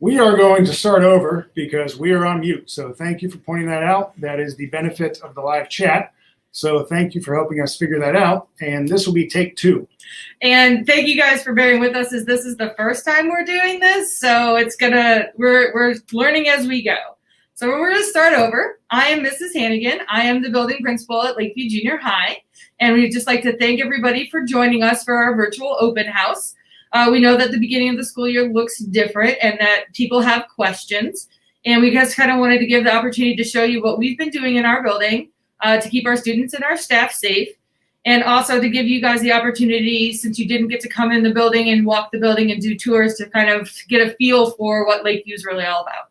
We are going to start over because we are on mute. So thank you for pointing that out. That is the benefit of the live chat. So thank you for helping us figure that out. And this will be take 2. And thank you guys for bearing with us, as this is the first time we're doing this. So we're learning as we go. So we're going to start over. I am Mrs. Hannigan. I am the building principal at Lakeview Junior High. And we'd just like to thank everybody for joining us for our virtual open house. We know that the beginning of the school year looks different and that people have questions. And we just kind of wanted to give the opportunity to show you what we've been doing in our building to keep our students and our staff safe. And also to give you guys the opportunity, since you didn't get to come in the building and walk the building and do tours, to kind of get a feel for what Lakeview is really all about.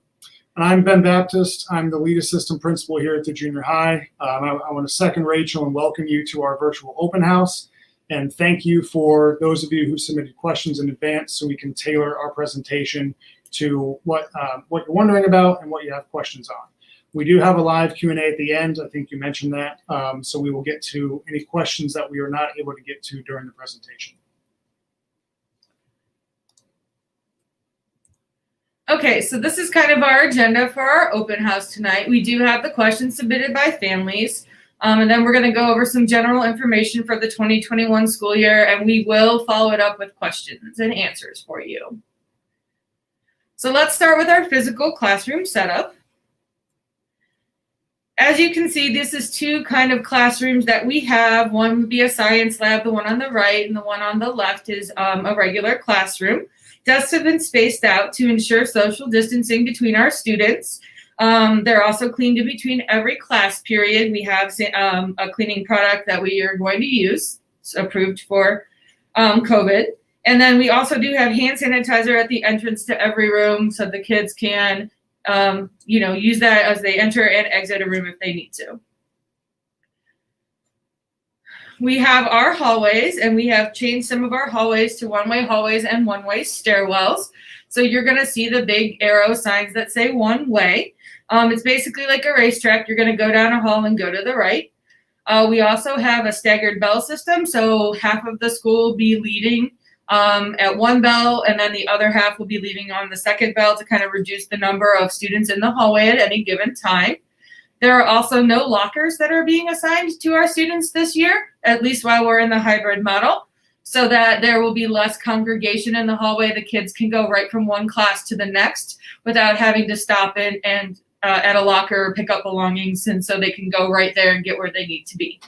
I'm Ben Baptist. I'm the lead assistant principal here at the junior high. I want to second Rachel and welcome you to our virtual open house. And thank you for those of you who submitted questions in advance so we can tailor our presentation to what you're wondering about and what you have questions on. We do have a live Q&A at the end. I think you mentioned that. So we will get to any questions that we are not able to get to during the presentation. Okay, so this is kind of our agenda for our open house tonight. We do have the questions submitted by families, and then we're going to go over some general information for the 2021 school year, and we will follow it up with questions and answers for you. So let's start with our physical classroom setup. As you can see, this is 2 kind of classrooms that we have. One would be a science lab, the one on the right, and the one on the left is a regular classroom. Desks have been spaced out to ensure social distancing between our students. They're also cleaned in between every class period. We have a cleaning product that we are going to use. It's approved for COVID. And then we also do have hand sanitizer at the entrance to every room so the kids can use that as they enter and exit a room if they need to. We have our hallways, and we have changed some of our hallways to one-way hallways and one-way stairwells. So you're going to see the big arrow signs that say one way. It's basically like a racetrack. You're going to go down a hall and go to the right. We also have a staggered bell system. So half of the school will be leaving at one bell, and then the other half will be leaving on the second bell to kind of reduce the number of students in the hallway at any given time. There are also no lockers that are being assigned to our students this year, at least while we're in the hybrid model, so that there will be less congregation in the hallway. The kids can go right from one class to the next without having to stop in and at a locker pick up belongings, and so they can go right there and get where they need to be.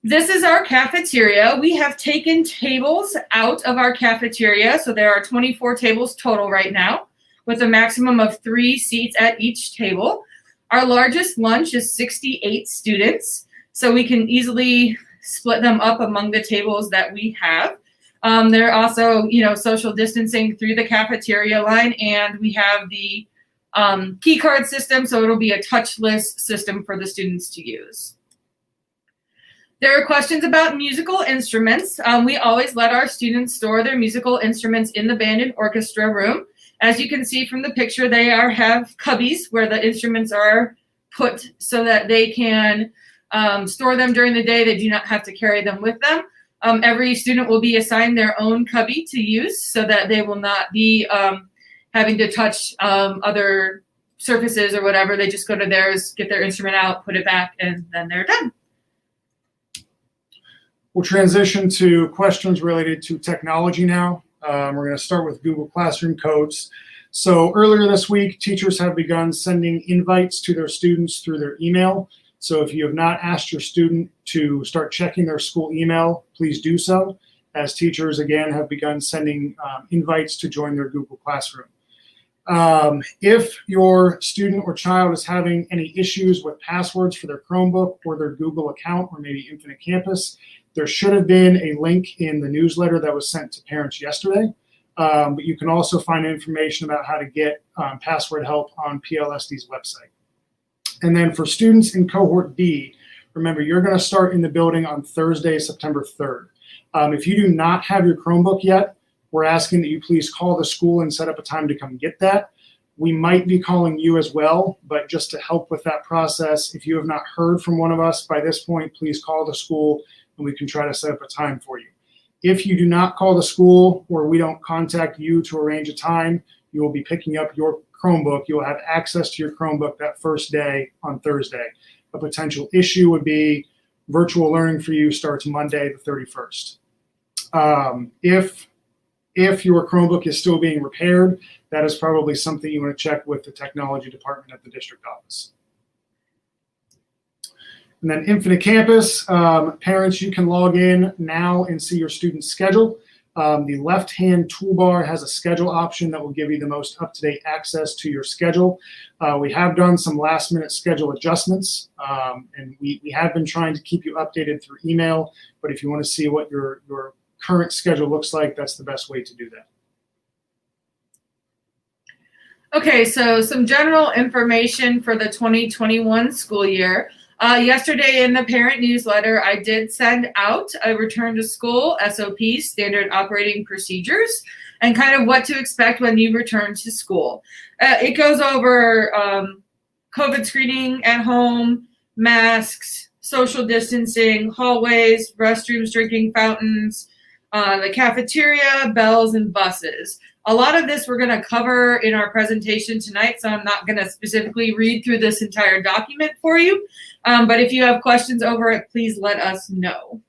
This is our cafeteria. We have taken tables out of our cafeteria, so there are 24 tables total right now, with a maximum of 3 seats at each table. Our largest lunch is 68 students, so we can easily split them up among the tables that we have. They're also, social distancing through the cafeteria line, and we have the key card system, so it'll be a touchless system for the students to use. There are questions about musical instruments. We always let our students store their musical instruments in the band and orchestra room. As you can see from the picture, they have cubbies where the instruments are put so that they can store them during the day. They do not have to carry them with them. Every student will be assigned their own cubby to use so that they will not be having to touch other surfaces or whatever. They just go to theirs, get their instrument out, put it back, and then they're done. We'll transition to questions related to technology now. We're going to start with Google Classroom codes. So earlier this week, teachers have begun sending invites to their students through their email. So if you have not asked your student to start checking their school email, please do so, as teachers, again, have begun sending invites to join their Google Classroom. If your student or child is having any issues with passwords for their Chromebook or their Google account or maybe Infinite Campus, there should have been a link in the newsletter that was sent to parents yesterday, but you can also find information about how to get password help on PLSD's website. And then for students in cohort D, remember, you're going to start in the building on Thursday, September 3rd. If you do not have your Chromebook yet, we're asking that you please call the school and set up a time to come get that. We might be calling you as well, but just to help with that process, if you have not heard from one of us by this point, please call the school and we can try to set up a time for you. If you do not call the school or we don't contact you to arrange a time, you will be picking up your Chromebook. You'll have access to your Chromebook that first day on Thursday. A potential issue would be virtual learning for you starts Monday the 31st. If your Chromebook is still being repaired, that is probably something you want to check with the technology department at the district office. And then Infinite Campus, parents, you can log in now and see your student's schedule. The left-hand toolbar has a schedule option that will give you the most up-to-date access to your schedule. We have done some last-minute schedule adjustments, and we have been trying to keep you updated through email, but if you want to see what your current schedule looks like, that's the best way to do that. Okay, so some general information for the 2021 school year. Yesterday in the parent newsletter, I did send out a return to school SOP, standard operating procedures, and kind of what to expect when you return to school. It goes over COVID screening at home, masks, social distancing, hallways, restrooms, drinking fountains, the cafeteria, bells, and buses. A lot of this we're going to cover in our presentation tonight, so I'm not going to specifically read through this entire document for you. But if you have questions over it, please let us know.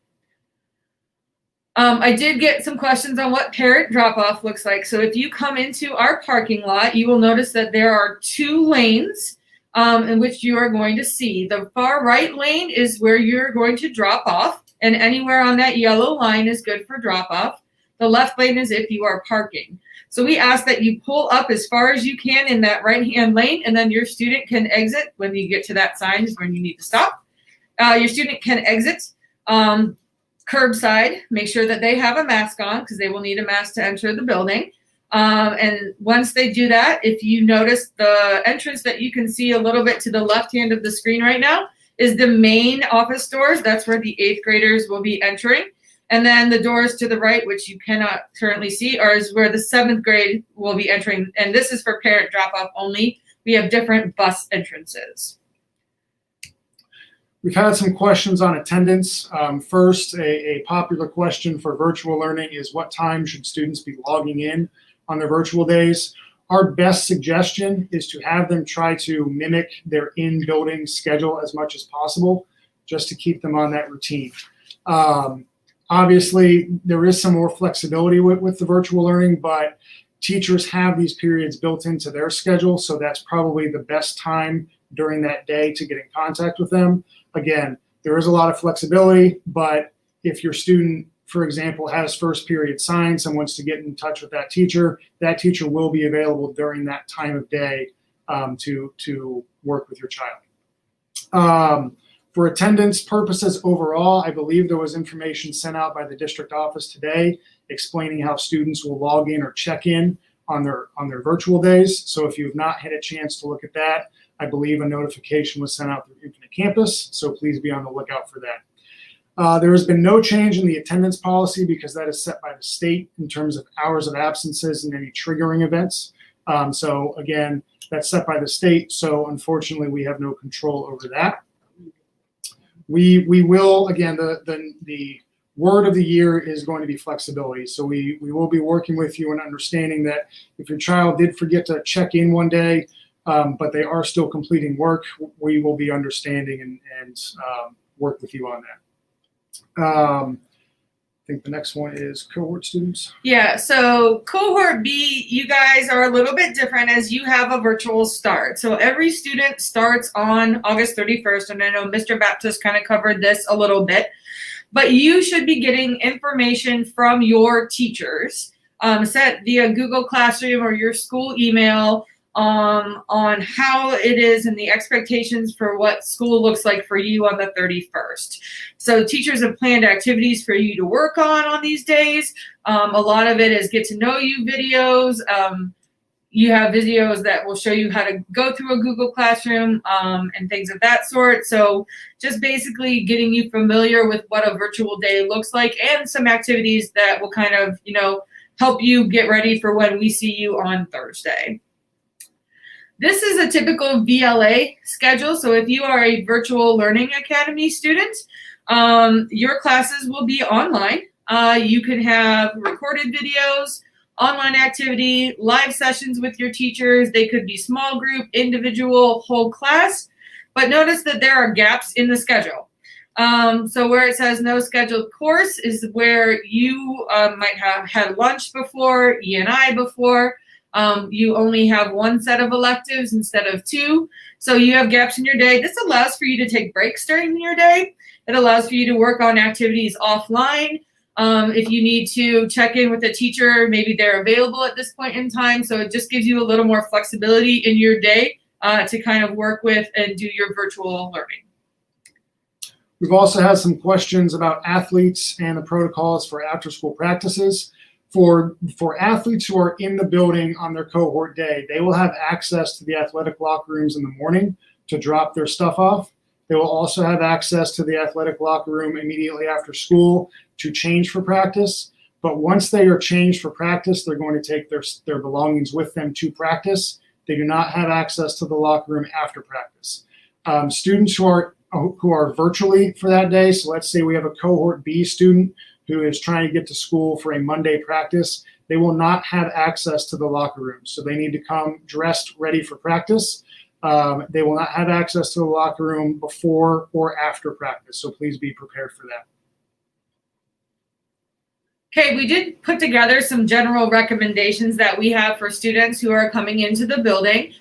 I did get some questions on what parent drop-off looks like. So if you come into our parking lot, you will notice that there are 2 lanes in which you are going to see. The far right lane is where you're going to drop off, and anywhere on that yellow line is good for drop-off. The left lane is if you are parking. So we ask that you pull up as far as you can in that right-hand lane, and then your student can exit when you get to that sign is when you need to stop. Your student can exit curbside. Make sure that they have a mask on because they will need a mask to enter the building. And once they do that, if you notice the entrance that you can see a little bit to the left hand of the screen right now is the main office doors. That's where the 8th graders will be entering. And then the doors to the right, which you cannot currently see, is where the 7th grade will be entering. And this is for parent drop-off only. We have different bus entrances. We've had some questions on attendance. First, a popular question for virtual learning is what time should students be logging in on their virtual days? Our best suggestion is to have them try to mimic their in-building schedule as much as possible, just to keep them on that routine. Obviously, there is some more flexibility with the virtual learning, but teachers have these periods built into their schedule, so that's probably the best time during that day to get in contact with them. Again, there is a lot of flexibility, but if your student, for example, has first period science and wants to get in touch with that teacher will be available during that time of day to work with your child. For attendance purposes overall, I believe there was information sent out by the district office today explaining how students will log in or check in on their virtual days. So if you have not had a chance to look at that, I believe a notification was sent out through Infinite Campus, so please be on the lookout for that. There has been no change in the attendance policy because that is set by the state in terms of hours of absences and any triggering events. So again, that's set by the state, so unfortunately we have no control over that. We will, again, the word of the year is going to be flexibility. So we will be working with you and understanding that if your child did forget to check in one day, but they are still completing work, we will be understanding and work with you on that. I think the next one is cohort students. Yeah, so cohort B, you guys are a little bit different as you have a virtual start. So every student starts on August 31st, and I know Mr. Baptist kind of covered this a little bit, but you should be getting information from your teachers sent via Google Classroom or your school email on how it is and the expectations for what school looks like for you on the 31st. So teachers have planned activities for you to work on these days. A lot of it is get to know you videos. You have videos that will show you how to go through a Google Classroom and things of that sort. So just basically getting you familiar with what a virtual day looks like and some activities that will kind of, help you get ready for when we see you on Thursday. This is a typical VLA schedule. So if you are a Virtual Learning Academy student, your classes will be online. You can have recorded videos, online activity, live sessions with your teachers. They could be small group, individual, whole class. But notice that there are gaps in the schedule. So where it says no scheduled course is where you might have had lunch before, E&I before. You only have one set of electives instead of two. So you have gaps in your day. This allows for you to take breaks during your day. It allows for you to work on activities offline. If you need to check in with a teacher, maybe they're available at this point in time. So it just gives you a little more flexibility in your day to kind of work with and do your virtual learning. We've also had some questions about athletes and the protocols for after-school practices. For athletes who are in the building on their cohort day, they will have access to the athletic locker rooms in the morning to drop their stuff off. They will also have access to the athletic locker room immediately after school to change for practice. But once they are changed for practice, they're going to take their belongings with them to practice. They do not have access to the locker room after practice. Students who are virtually for that day, so let's say we have a cohort B student who is trying to get to school for a Monday practice, they will not have access to the locker room. So they need to come dressed, ready for practice. They will not have access to the locker room before or after practice. So please be prepared for that. Okay, we did put together some general recommendations that we have for students who are coming into the building.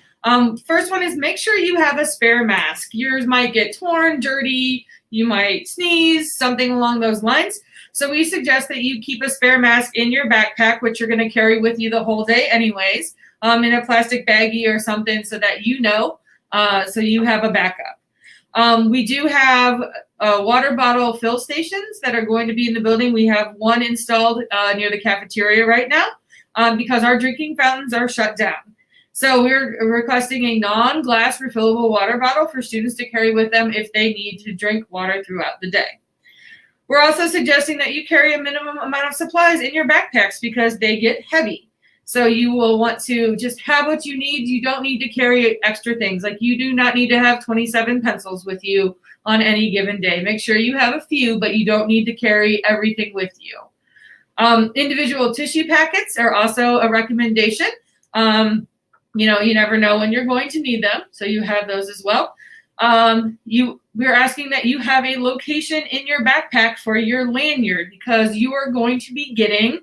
First one is make sure you have a spare mask. Yours might get torn, dirty, you might sneeze, something along those lines. So we suggest that you keep a spare mask in your backpack, which you're going to carry with you the whole day anyways, in a plastic baggie or something so that you know, so you have a backup. We do have water bottle fill stations that are going to be in the building. We have one installed near the cafeteria right now because our drinking fountains are shut down. So we're requesting a non-glass refillable water bottle for students to carry with them if they need to drink water throughout the day. We're also suggesting that you carry a minimum amount of supplies in your backpacks because they get heavy. So you will want to just have what you need. You don't need to carry extra things. Like you do not need to have 27 pencils with you on any given day. Make sure you have a few, but you don't need to carry everything with you. Individual tissue packets are also a recommendation. You never know when you're going to need them, so you have those as well. We're asking that you have a location in your backpack for your lanyard because you are going to be getting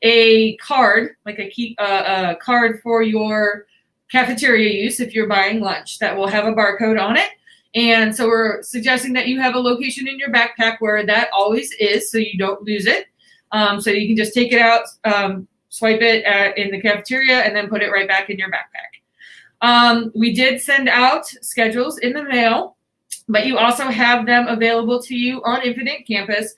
a card, like a card for your cafeteria use if you're buying lunch that will have a barcode on it. And so we're suggesting that you have a location in your backpack where that always is so you don't lose it. So you can just take it out, swipe it in the cafeteria, and then put it right back in your backpack. We did send out schedules in the mail, but you also have them available to you on Infinite Campus.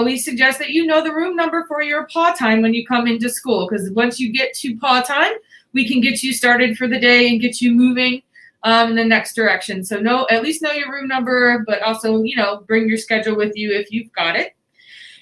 We suggest that you know the room number for your paw time when you come into school, because once you get to paw time, we can get you started for the day and get you moving in the next direction. So at least know your room number, but also, bring your schedule with you if you've got it.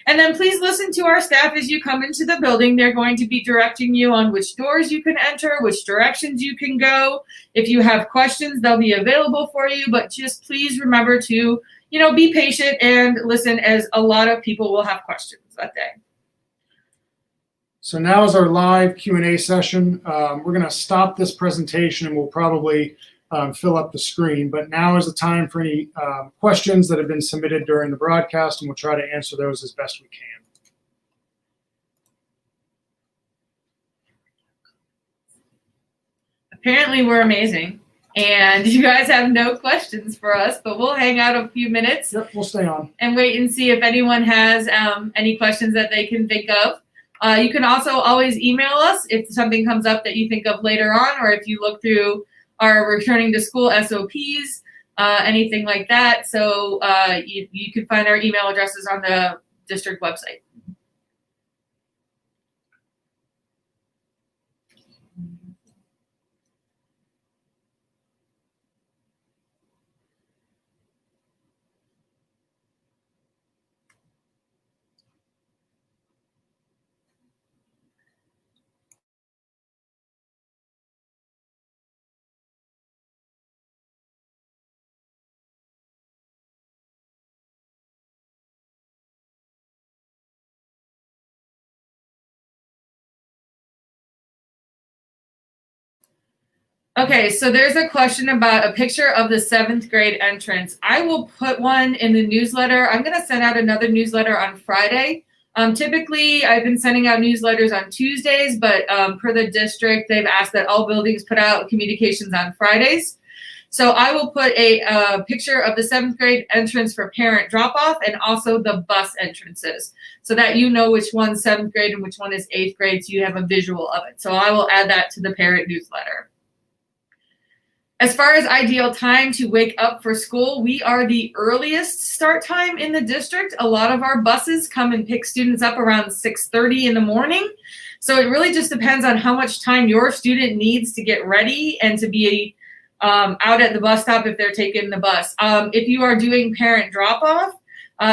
And then please listen to our staff as you come into the building. They're going to be directing you on which doors you can enter, which directions you can go. If you have questions, they'll be available for you, but just please remember to, be patient and listen, as a lot of people will have questions that day. So now is our live Q&A session. We're going to stop this presentation and we'll probably fill up the screen, but now is the time for any questions that have been submitted during the broadcast, and we'll try to answer those as best we can. Apparently we're amazing, and you guys have no questions for us, but we'll hang out a few minutes. Yep, we'll stay on. And wait and see if anyone has any questions that they can think of. You can also always email us if something comes up that you think of later on, or if you look through our returning to school SOPs, anything like that. So you can find our email addresses on the district website. Okay, so there's a question about a picture of the 7th grade entrance. I will put one in the newsletter. I'm going to send out another newsletter on Friday. Typically, I've been sending out newsletters on Tuesdays, but per the district, they've asked that all buildings put out communications on Fridays. So I will put a picture of the 7th grade entrance for parent drop-off and also the bus entrances so that you know which one's 7th grade and which one is 8th grade, so you have a visual of it. So I will add that to the parent newsletter. As far as ideal time to wake up for school, we are the earliest start time in the district. A lot of our buses come and pick students up around 6:30 in the morning. So it really just depends on how much time your student needs to get ready and to be out at the bus stop if they're taking the bus. If you are doing parent drop-off,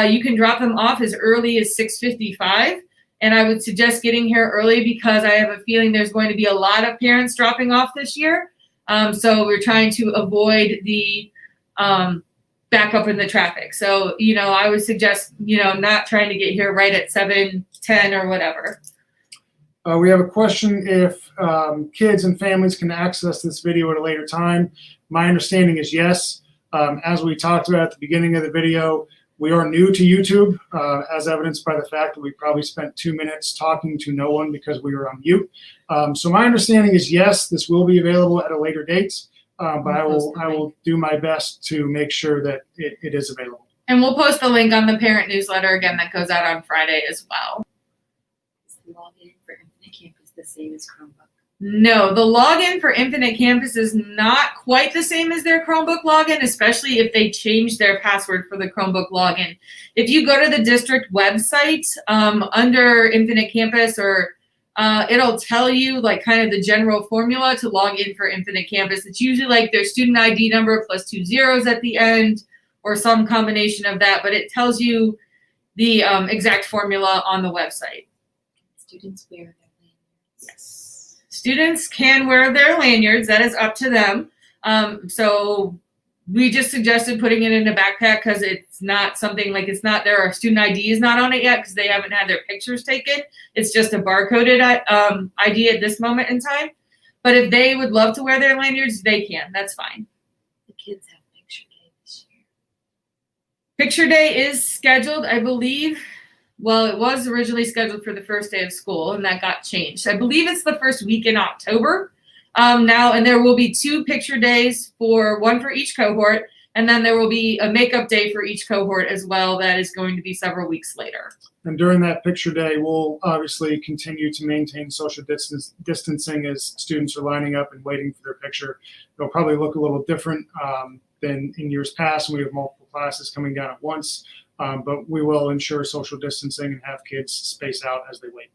you can drop them off as early as 6:55. And I would suggest getting here early because I have a feeling there's going to be a lot of parents dropping off this year. So we're trying to avoid the backup in the traffic. So, I would suggest, not trying to get here right at 7:10 or whatever. We have a question if kids and families can access this video at a later time. My understanding is yes. As we talked about at the beginning of the video, we are new to YouTube, as evidenced by the fact that we probably spent 2 minutes talking to no one because we were on mute. So my understanding is yes, this will be available at a later date, but I will do my best to make sure that it is available. And we'll post the link on the parent newsletter again that goes out on Friday as well. Is the login for Infinite Campus the same as Chromebook? No, the login for Infinite Campus is not quite the same as their Chromebook login, especially if they change their password for the Chromebook login. If you go to the district website under Infinite Campus, or it'll tell you like kind of the general formula to log in for Infinite Campus. It's usually like their student ID number plus 2 zeros at the end or some combination of that, but it tells you the exact formula on the website. Students wear their lanyards. Yes. Students can wear their lanyards. That is up to them. So we just suggested putting it in a backpack because it's not something like their student ID is not on it yet because they haven't had their pictures taken. It's just a barcoded ID at this moment in time. But if they would love to wear their lanyards, they can. That's fine. The kids have picture day this year. Picture day is scheduled, I believe. Well, it was originally scheduled for the first day of school, and that got changed. I believe it's the first week in October now, and there will be 2 picture days, one for each cohort, and then there will be a makeup day for each cohort as well. That is going to be several weeks later. And during that picture day, we'll obviously continue to maintain social distancing as students are lining up and waiting for their picture. It'll probably look a little different than in years past when we have multiple classes coming down at once. But we will ensure social distancing and have kids space out as they wait.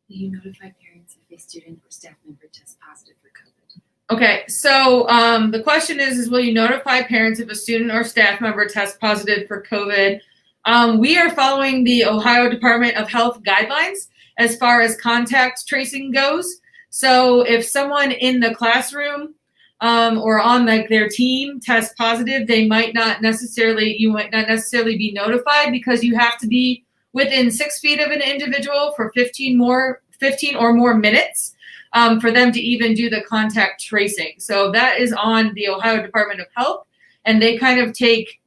Will you notify parents if a student or staff member tests positive for COVID? Okay, so the question is will you notify parents if a student or staff member tests positive for COVID? We are following the Ohio Department of Health guidelines as far as contact tracing goes. So if someone in the classroom or on their team tests positive, you might not necessarily be notified because you have to be within 6 feet of an individual for 15 or more minutes for them to even do the contact tracing. So that is on the Ohio Department of Health, and they kind of take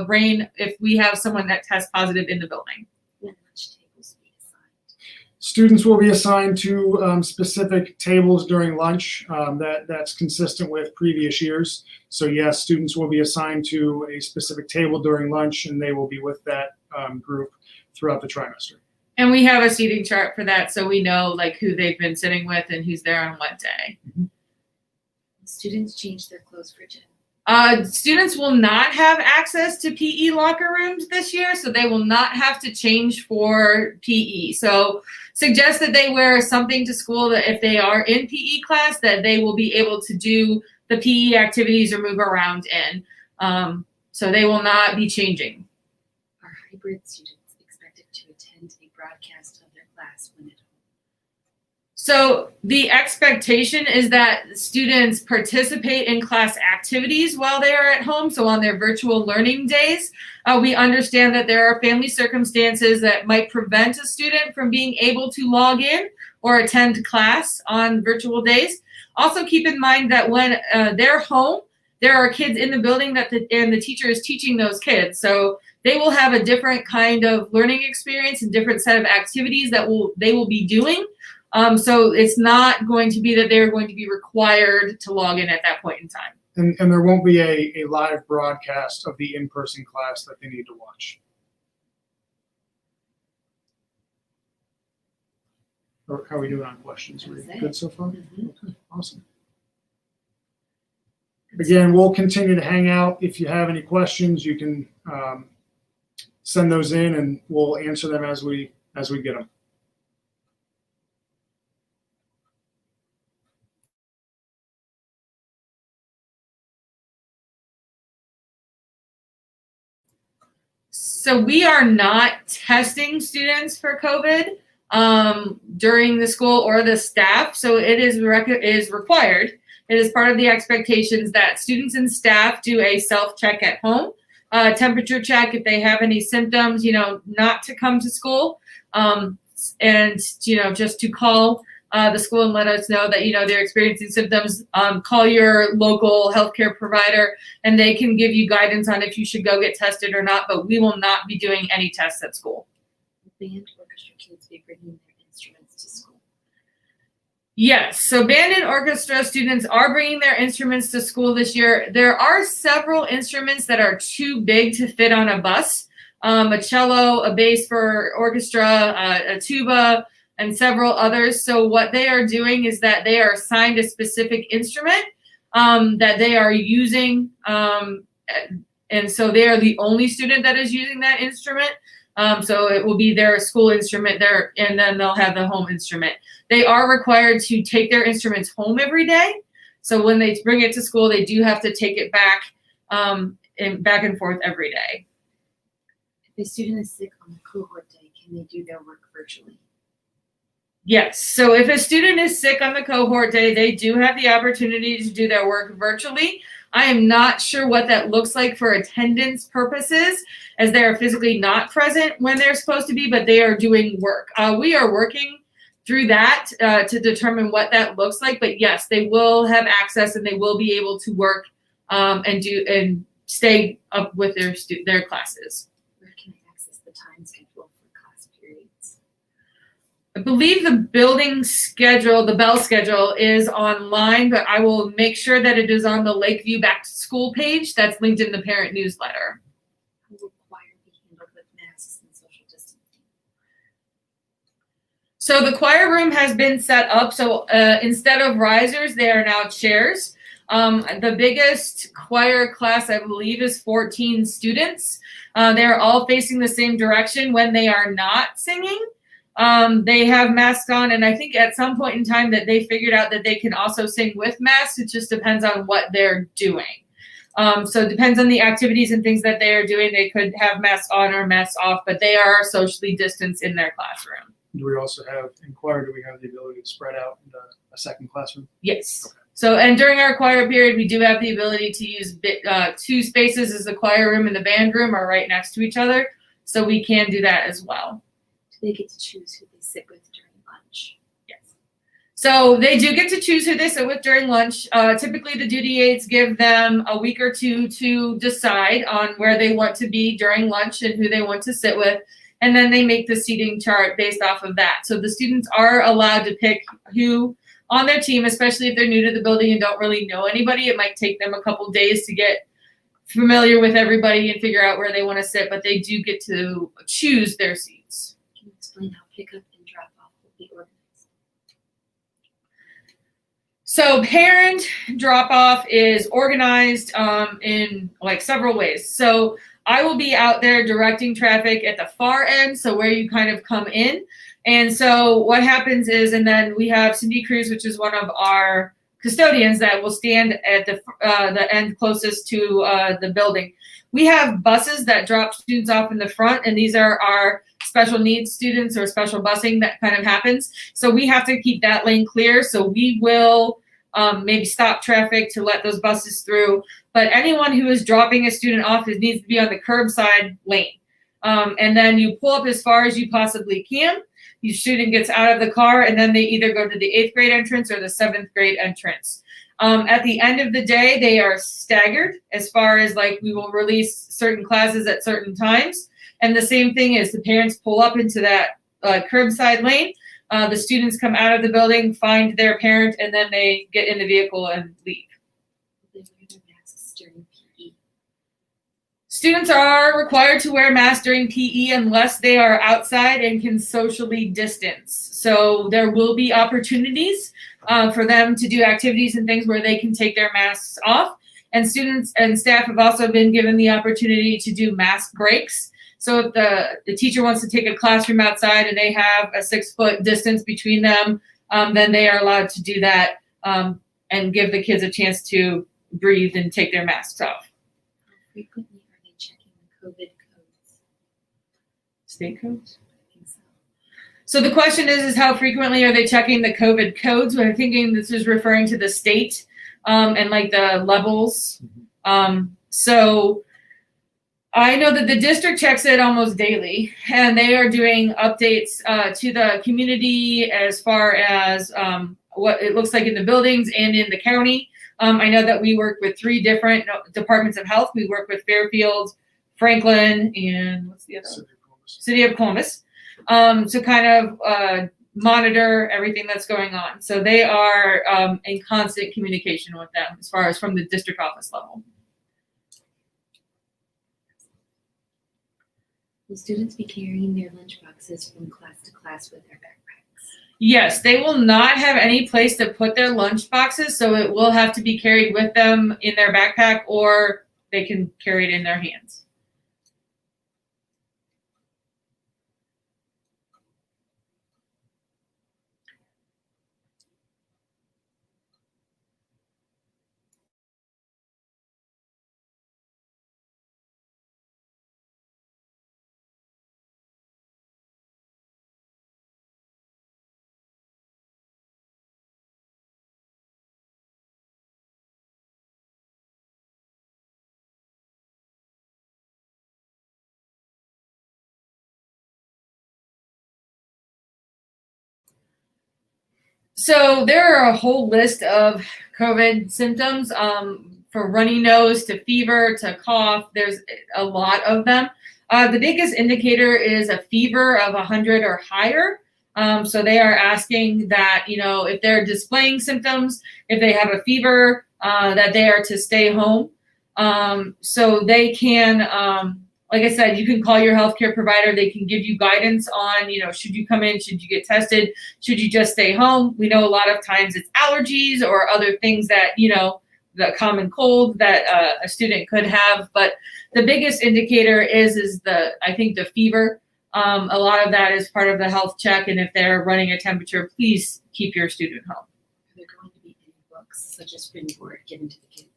reign if we have someone that tests positive in the building. When lunch tables be assigned? Students will be assigned to specific tables during lunch. That's consistent with previous years. So yes, students will be assigned to a specific table during lunch, and they will be with that group throughout the trimester. And we have a seating chart for that, so we know who they've been sitting with and who's there on what day. Will students change their clothes for gym? Students will not have access to PE locker rooms this year, so they will not have to change for PE. So suggest that they wear something to school that if they are in PE class, that they will be able to do the PE activities or move around in. So they will not be changing. Are hybrid students expected to attend a broadcast of their class when at home? So the expectation is that students participate in class activities while they are at home, so on their virtual learning days. We understand that there are family circumstances that might prevent a student from being able to log in or attend class on virtual days. Also keep in mind that when they're home, there are kids in the building and the teacher is teaching those kids. So they will have a different kind of learning experience and different set of activities that they will be doing. So it's not going to be that they're going to be required to log in at that point in time. And there won't be a live broadcast of the in-person class that they need to watch. Or how are we doing on questions? Are we good so far? Okay, awesome. Again, we'll continue to hang out. If you have any questions, you can send those in, and we'll answer them as we get them. So we are not testing students for COVID during the school or the staff. So it is required. It is part of the expectations that students and staff do a self-check at home, temperature check if they have any symptoms, not to come to school, and, just to call the school and let us know that, they're experiencing symptoms. Call your local healthcare provider, and they can give you guidance on if you should go get tested or not, but we will not be doing any tests at school. Band orchestra kids be bringing their instruments to school? Yes, so band and orchestra students are bringing their instruments to school this year. There are several instruments that are too big to fit on a bus. A cello, a bass for orchestra, a tuba, and several others. So what they are doing is that they are assigned a specific instrument that they are using. And so they are the only student that is using that instrument. So it will be their school instrument there, and then they'll have the home instrument. They are required to take their instruments home every day. So when they bring it to school, they do have to take it back and back and forth every day. If a student is sick on the cohort day, can they do their work virtually? Yes. So if a student is sick on the cohort day, they do have the opportunity to do their work virtually. I am not sure what that looks like for attendance purposes, as they are physically not present when they're supposed to be, but they are doing work. We are working through that to determine what that looks like. But yes, they will have access, and they will be able to work and stay up with their classes. Where can I access the time schedule for class periods? I believe the building schedule, the bell schedule, is online, but I will make sure that it is on the Lakeview Back to School page that's linked in the parent newsletter. How will choir be handled with masks and social distancing? So the choir room has been set up. So instead of risers, they are now chairs. The biggest choir class, I believe, is 14 students. They're all facing the same direction when they are not singing. They have masks on, and I think at some point in time that they figured out that they can also sing with masks. It just depends on what they're doing. So it depends on the activities and things that they are doing. They could have masks on or masks off, but they are socially distanced in their classroom. Do we also have, in choir, do we have the ability to spread out into a second classroom? Yes. Okay. So, and during our choir period, we do have the ability to use two spaces, as the choir room and the band room are right next to each other. So we can do that as well. Do they get to choose who they sit with during lunch? Yes. So they do get to choose who they sit with during lunch. Typically, the duty aides give them a week or two to decide on where they want to be during lunch and who they want to sit with. And then they make the seating chart based off of that. So the students are allowed to pick who on their team, especially if they're new to the building and don't really know anybody. It might take them a couple days to get familiar with everybody and figure out where they want to sit, but they do get to choose their seats. Can you explain how pickup and drop off will be organized? So parent drop off is organized in like several ways. So I will be out there directing traffic at the far end, so where you kind of come in. And so what happens is, and then we have Cindy Cruz, which is one of our custodians, that will stand at the end closest to the building. We have buses that drop students off in the front, and these are our special needs students or special busing that kind of happens. So we have to keep that lane clear. So we will maybe stop traffic to let those buses through. But anyone who is dropping a student off needs to be on the curbside lane. And then you pull up as far as you possibly can. Each student gets out of the car and then they either go to the 8th grade entrance or the 7th grade entrance. At the end of the day, they are staggered as far as like we will release certain classes at certain times. And the same thing is the parents pull up into that curbside lane. The students come out of the building, find their parent, and then they get in the vehicle and leave. They wear their masks during PE. Students are required to wear masks during PE unless they are outside and can socially distance. So there will be opportunities for them to do activities and things where they can take their masks off. And students and staff have also been given the opportunity to do mask breaks. So if the teacher wants to take a classroom outside and they have a 6-foot distance between them, then they are allowed to do that and give the kids a chance to breathe and take their masks off. How frequently are they checking the COVID codes? State codes? I think so. So the question is how frequently are they checking the COVID codes? I'm thinking this is referring to the state and like the levels. So I know that the district checks it almost daily, and they are doing updates to the community as far as what it looks like in the buildings and in the county. I know that we work with 3 different departments of health. We work with Fairfield, Franklin, and what's the other? City of Columbus. To kind of monitor everything that's going on. So they are in constant communication with them as far as from the district office level. Will students be carrying their lunch boxes from class to class with their backpacks? Yes, they will not have any place to put their lunch boxes, so it will have to be carried with them in their backpack, or they can carry it in their hands. So there are a whole list of COVID symptoms, from runny nose to fever to cough. There's a lot of them. The biggest indicator is a fever of 100 or higher. So they are asking that, if they're displaying symptoms, if they have a fever, that they are to stay home. So they can, like I said, you can call your healthcare provider. They can give you guidance on, should you come in, should you get tested, should you just stay home? We know a lot of times it's allergies or other things that, the common cold that a student could have. But the biggest indicator is I think the fever. A lot of that is part of the health check. And if they're running a temperature, please keep your student home. Are there going to be any books such as Springboard given to the kids?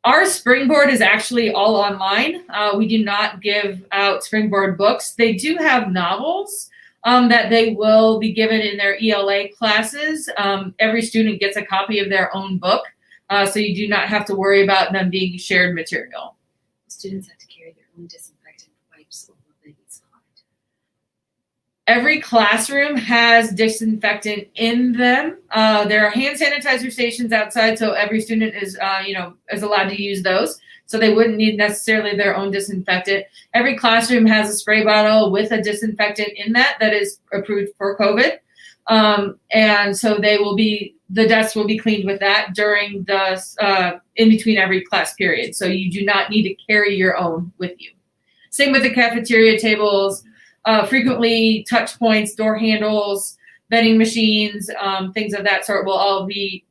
Our Springboard is actually all online. We do not give out Springboard books. They do have novels that they will be given in their ELA classes. Every student gets a copy of their own book, so you do not have to worry about them being shared material. Students have to carry their own disinfectant wipes or will they be supplied? Every classroom has disinfectant in them. There are hand sanitizer stations outside, so every student is allowed to use those. So they wouldn't need necessarily their own disinfectant. Every classroom has a spray bottle with a disinfectant in that is approved for COVID. And so the desks will be cleaned with that during in between every class period. So you do not need to carry your own with you. Same with the cafeteria tables. Frequently touch points, door handles, vending machines, things of that sort will all be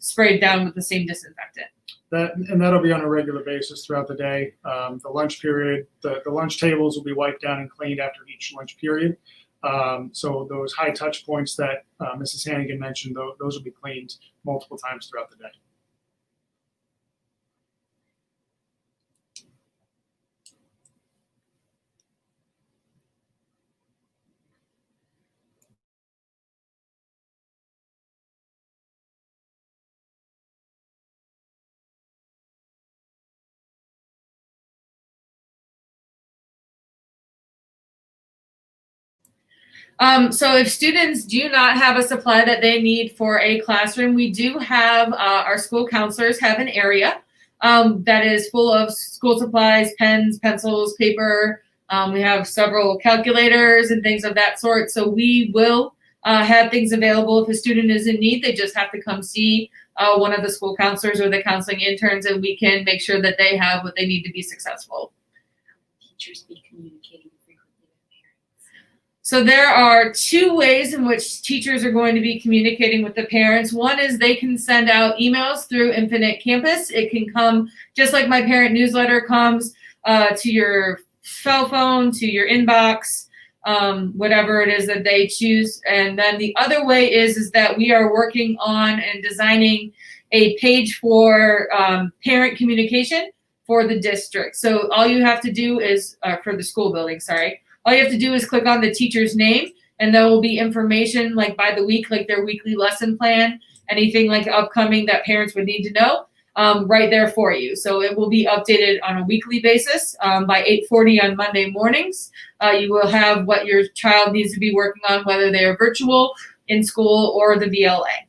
sprayed down with the same disinfectant. That'll be on a regular basis throughout the day. The lunch period, the lunch tables will be wiped down and cleaned after each lunch period. So those high touch points that Mrs. Hannigan mentioned, those will be cleaned multiple times throughout the day. So if students do not have a supply that they need for a classroom, we do have our school counselors have an area that is full of school supplies, pens, pencils, paper. We have several calculators and things of that sort. So we will have things available if a student is in need. They just have to come see one of the school counselors or the counseling interns, and we can make sure that they have what they need to be successful. Teachers be communicating frequently with parents. So there are two ways in which teachers are going to be communicating with the parents. One is they can send out emails through Infinite Campus. It can come just like my parent newsletter comes to your cell phone, to your inbox, whatever it is that they choose. And then the other way is that we are working on and designing a page for parent communication for the district. So all you have to do is, for the school building, sorry. All you have to do is click on the teacher's name, and there will be information like by the week, like their weekly lesson plan, anything like upcoming that parents would need to know, right there for you. So it will be updated on a weekly basis. By 8:40 on Monday mornings, you will have what your child needs to be working on, whether they are virtual, in school, or the VLA.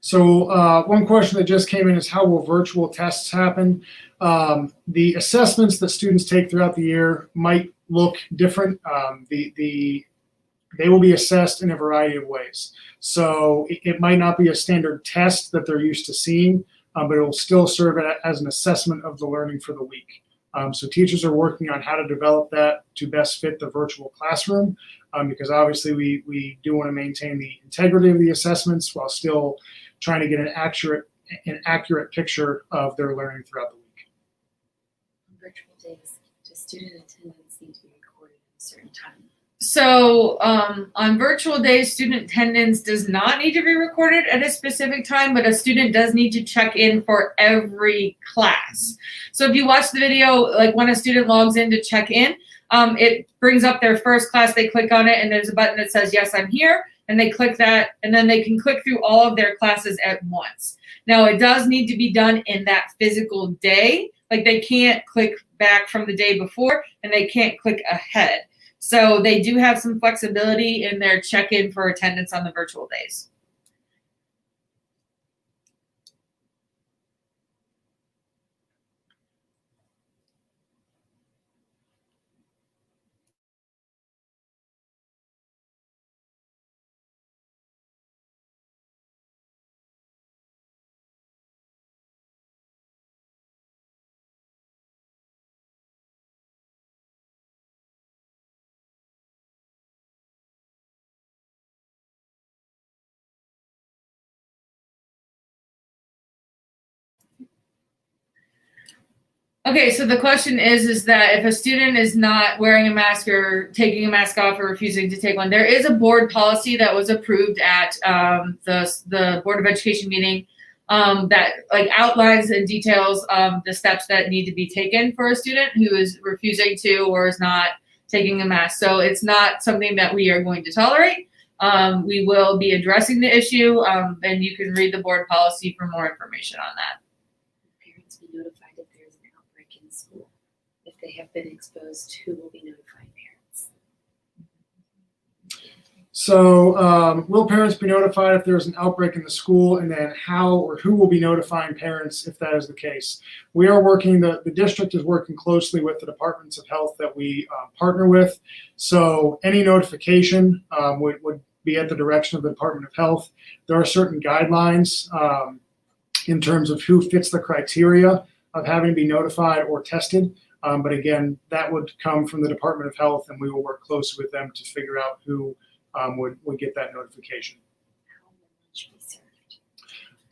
So one question that just came in is how will virtual tests happen? The assessments that students take throughout the year might look different. They will be assessed in a variety of ways. So it might not be a standard test that they're used to seeing, but it will still serve as an assessment of the learning for the week. So teachers are working on how to develop that to best fit the virtual classroom, because obviously we do want to maintain the integrity of the assessments while still trying to get an accurate picture of their learning throughout the week. On virtual days, does student attendance need to be recorded at a certain time? So on virtual days, student attendance does not need to be recorded at a specific time, but a student does need to check in for every class. So if you watch the video, like when a student logs in to check in, it brings up their first class, they click on it, and there's a button that says, yes, I'm here, and they click that, and then they can click through all of their classes at once. Now, it does need to be done in that physical day. Like they can't click back from the day before, and they can't click ahead. So they do have some flexibility in their check-in for attendance on the virtual days. Okay, so the question is that if a student is not wearing a mask or taking a mask off or refusing to take one, there is a board policy that was approved at the Board of Education meeting that like outlines and details the steps that need to be taken for a student who is refusing to or is not taking a mask. So it's not something that we are going to tolerate. We will be addressing the issue, and you can read the board policy for more information on that. Parents be notified if there's an outbreak in school. If they have been exposed, who will be notifying parents? So will parents be notified if there's an outbreak in the school, and then how or who will be notifying parents if that is the case? We are working, the district is working closely with the departments of health that we partner with. So any notification would be at the direction of the Department of Health. There are certain guidelines in terms of who fits the criteria of having to be notified or tested. But again, that would come from the Department of Health, and we will work closely with them to figure out who would get that notification. How will lunch be served?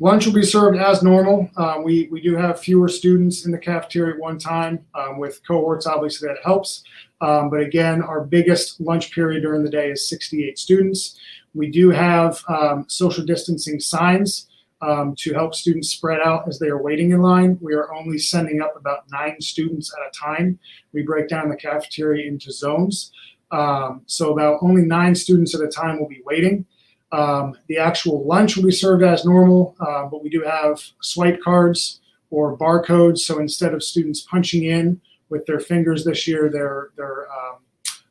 Lunch will be served as normal. We do have fewer students in the cafeteria at one time with cohorts. Obviously, that helps. But again, our biggest lunch period during the day is 68 students. We do have social distancing signs to help students spread out as they are waiting in line. We are only sending up about 9 students at a time. We break down the cafeteria into zones. So about only 9 students at a time will be waiting. The actual lunch will be served as normal, but we do have swipe cards or barcodes. So instead of students punching in with their fingers this year, their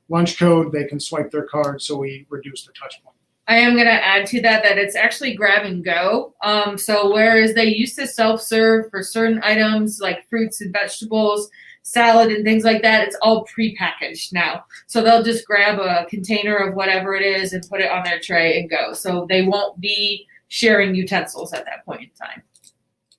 lunch code, they can swipe their card. So we reduce the touch point. I am going to add to that it's actually grab and go. So whereas they used to self-serve for certain items like fruits and vegetables, salad and things like that, it's all prepackaged now. So they'll just grab a container of whatever it is and put it on their tray and go. So they won't be sharing utensils at that point in time.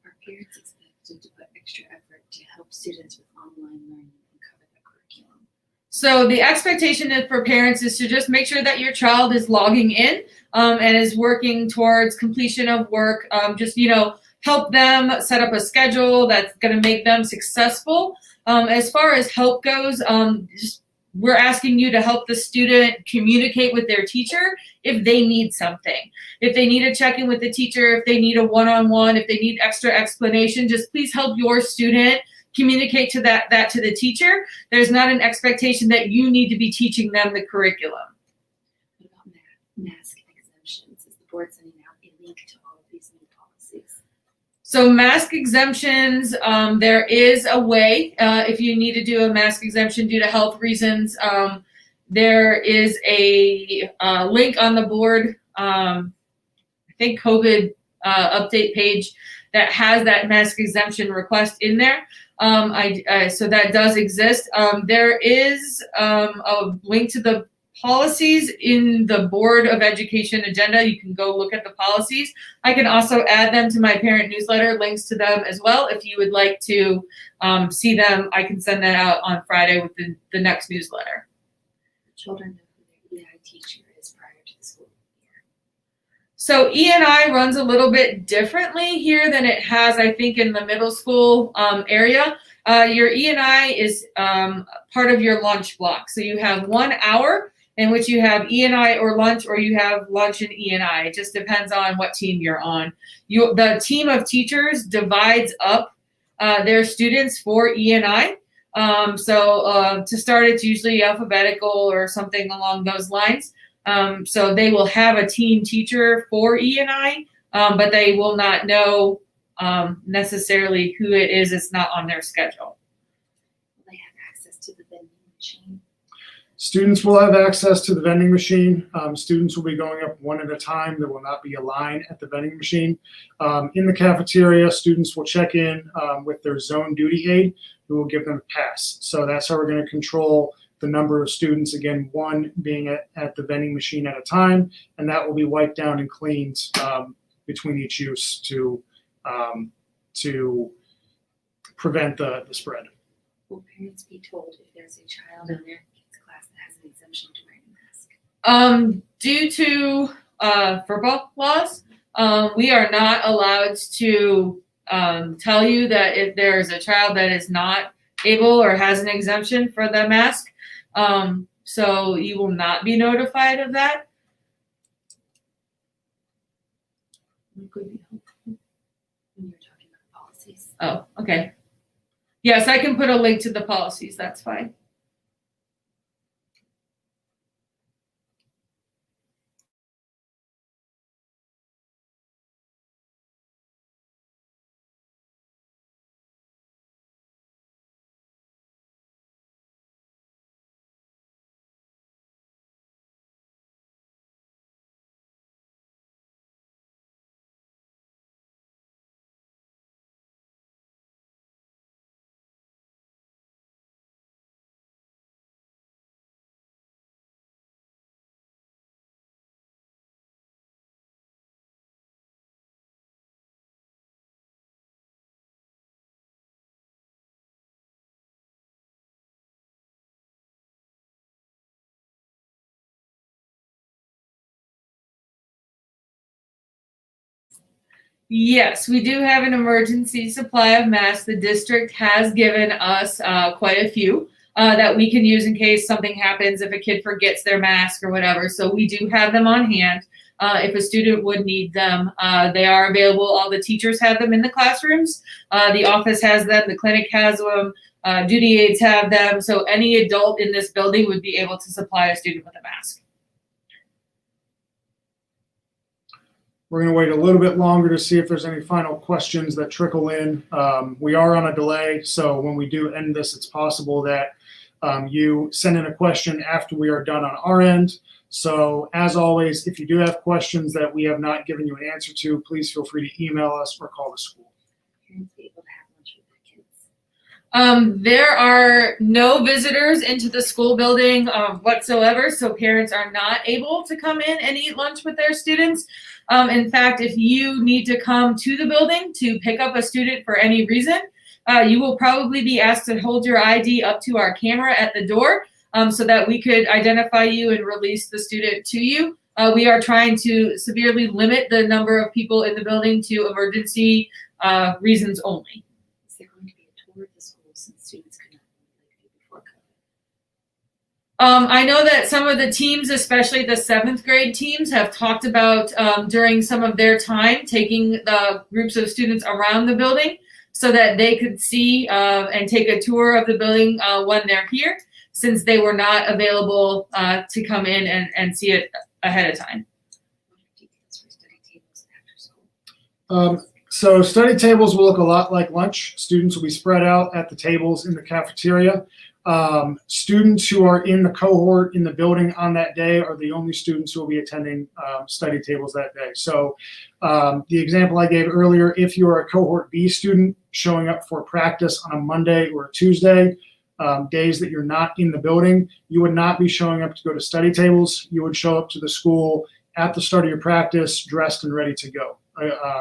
Are parents expected to put extra effort to help students with online learning and cover the curriculum? So the expectation for parents is to just make sure that your child is logging in and is working towards completion of work. Just, help them set up a schedule that's going to make them successful. As far as help goes, we're asking you to help the student communicate with their teacher if they need something. If they need a check-in with the teacher, if they need a one-on-one, if they need extra explanation, just please help your student communicate to that to the teacher. There's not an expectation that you need to be teaching them the curriculum. What about mask exemptions? Is the board sending out a link to all of these new policies? So mask exemptions, there is a way, if you need to do a mask exemption due to health reasons, there is a link on the board, I think COVID update page that has that mask exemption request in there. So that does exist. There is a link to the policies in the Board of Education agenda. You can go look at the policies. I can also add them to my parent newsletter, links to them as well. If you would like to see them, I can send that out on Friday with the next newsletter. Children know who their EI teacher is prior to the school year. So E&I runs a little bit differently here than it has, I think, in the middle school area. Your E&I is part of your lunch block. So you have 1 hour in which you have E&I or you have lunch and E&I. It just depends on what team you're on. The team of teachers divides up their students for E&I. So to start, it's usually alphabetical or something along those lines. So they will have a team teacher for E&I, but they will not know necessarily who it is. It's not on their schedule. Will they have access to the vending machine? Students will have access to the vending machine. Students will be going up one at a time. There will not be a line at the vending machine. In the cafeteria, students will check in with their zone duty aide who will give them a pass. So that's how we're going to control the number of students, again, one being at the vending machine at a time, and that will be wiped down and cleaned between each use to prevent the spread. Will parents be told if there's a child in their kids' class that has an exemption to wearing a mask? Due to FERPA laws, we are not allowed to tell you that if there's a child that is not able or has an exemption for the mask. So you will not be notified of that. What could be helpful when you're talking about policies? Oh, okay. Yes, I can put a link to the policies. That's fine. Yes, we do have an emergency supply of masks. The district has given us quite a few that we can use in case something happens, if a kid forgets their mask or whatever. So we do have them on hand. If a student would need them, they are available. All the teachers have them in the classrooms. The office has them. The clinic has them. Duty aides have them. So any adult in this building would be able to supply a student with a mask. We're going to wait a little bit longer to see if there's any final questions that trickle in. We are on a delay, so when we do end this, it's possible that you send in a question after we are done on our end. So as always, if you do have questions that we have not given you an answer to, please feel free to email us or call the school. Parents be able to have lunch with their kids. There are no visitors into the school building whatsoever, so parents are not able to come in and eat lunch with their students. In fact, if you need to come to the building to pick up a student for any reason, you will probably be asked to hold your ID up to our camera at the door so that we could identify you and release the student to you. We are trying to severely limit the number of people in the building to emergency reasons only. Is there going to be a tour of the school since students could not go to Lakeview before COVID? I know that some of the teams, especially the 7th grade teams, have talked about during some of their time taking the groups of students around the building so that they could see and take a tour of the building when they're here, since they were not available to come in and see it ahead of time. What are details for study tables after school? So study tables will look a lot like lunch. Students will be spread out at the tables in the cafeteria. Students who are in the cohort in the building on that day are the only students who will be attending study tables that day. So the example I gave earlier, if you are a cohort B student showing up for practice on a Monday or a Tuesday, days that you're not in the building, you would not be showing up to go to study tables. You would show up to the school at the start of your practice dressed and ready to go.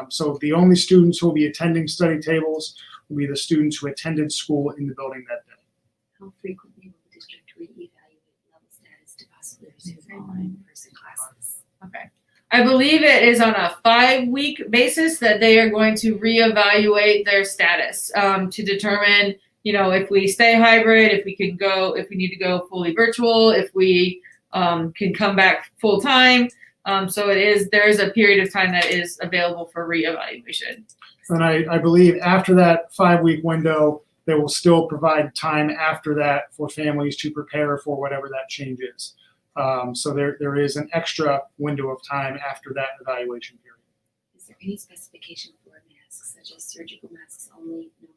So the only students who will be attending study tables will be the students who attended school in the building that day. How frequently will the district reevaluate level status to possibly resume all in-person classes? Okay. I believe it is on a 5-week basis that they are going to reevaluate their status to determine, if we stay hybrid, if we need to go fully virtual, if we can come back full time. So there is a period of time that is available for reevaluation. And I believe after that 5-week window, they will still provide time after that for families to prepare for whatever that change is. So there is an extra window of time after that evaluation period. Is there any specification for masks, such as surgical masks only, no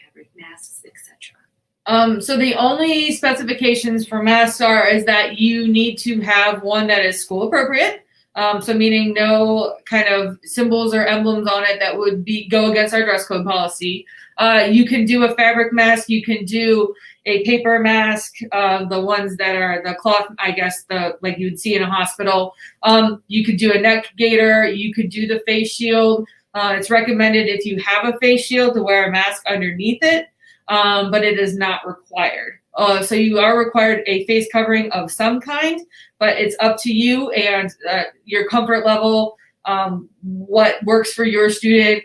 fabric masks, etc.? So the only specifications for masks is that you need to have one that is school appropriate. So meaning no kind of symbols or emblems on it that would go against our dress code policy. You can do a fabric mask. You can do a paper mask, the ones that are the cloth, I guess, like you would see in a hospital. You could do a neck gaiter. You could do the face shield. It's recommended if you have a face shield to wear a mask underneath it, but it is not required. So you are required a face covering of some kind, but it's up to you and your comfort level, what works for your student.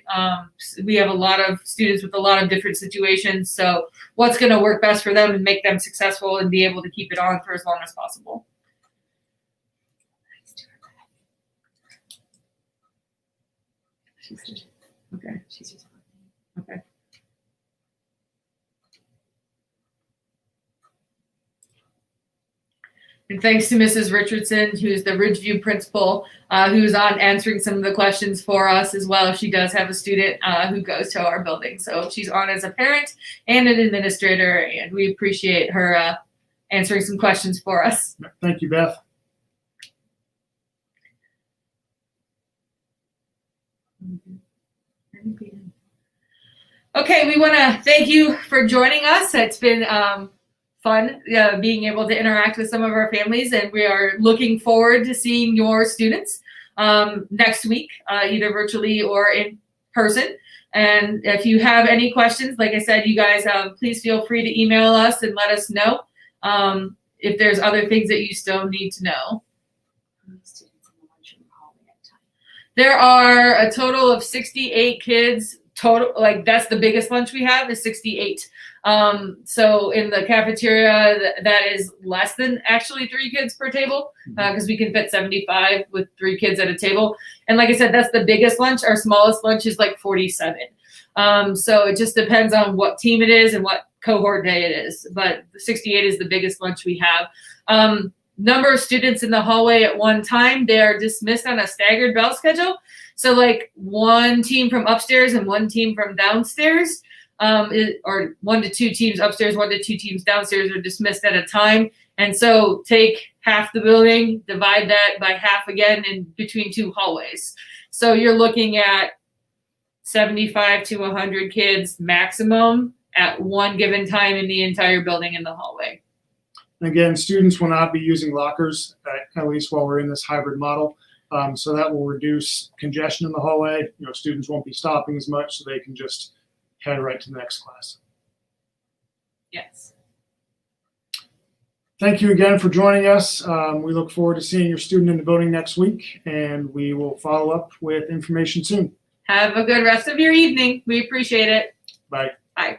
We have a lot of students with a lot of different situations, so what's going to work best for them and make them successful and be able to keep it on for as long as possible. Okay. Okay. And thanks to Mrs. Richardson, who's the Ridgeview principal, who's on answering some of the questions for us as well. She does have a student who goes to our building. So she's on as a parent and an administrator, and we appreciate her answering some questions for us. Thank you, Beth. Okay, we want to thank you for joining us. It's been fun being able to interact with some of our families, and we are looking forward to seeing your students next week, either virtually or in person. And if you have any questions, like I said, you guys, please feel free to email us and let us know if there's other things that you still need to know. There are a total of 68 kids total. Like that's the biggest lunch we have is 68. So in the cafeteria, that is less than actually 3 kids per table because we can fit 75 with 3 kids at a table. And like I said, that's the biggest lunch. Our smallest lunch is like 47. So it just depends on what team it is and what cohort day it is. But 68 is the biggest lunch we have. Number of students in the hallway at one time, they are dismissed on a staggered bell schedule. So like 1 team from upstairs and 1 team from downstairs, or 1 to 2 teams upstairs, 1 to 2 teams downstairs are dismissed at a time. And so take half the building, divide that by half again in between 2 hallways. So you're looking at 75 to 100 kids maximum at one given time in the entire building in the hallway. Again, students will not be using lockers, at least while we're in this hybrid model. So that will reduce congestion in the hallway. Students won't be stopping as much, so they can just head right to the next class. Yes. Thank you again for joining us. We look forward to seeing your student in the building next week, and we will follow up with information soon. Have a good rest of your evening. We appreciate it. Bye. Bye.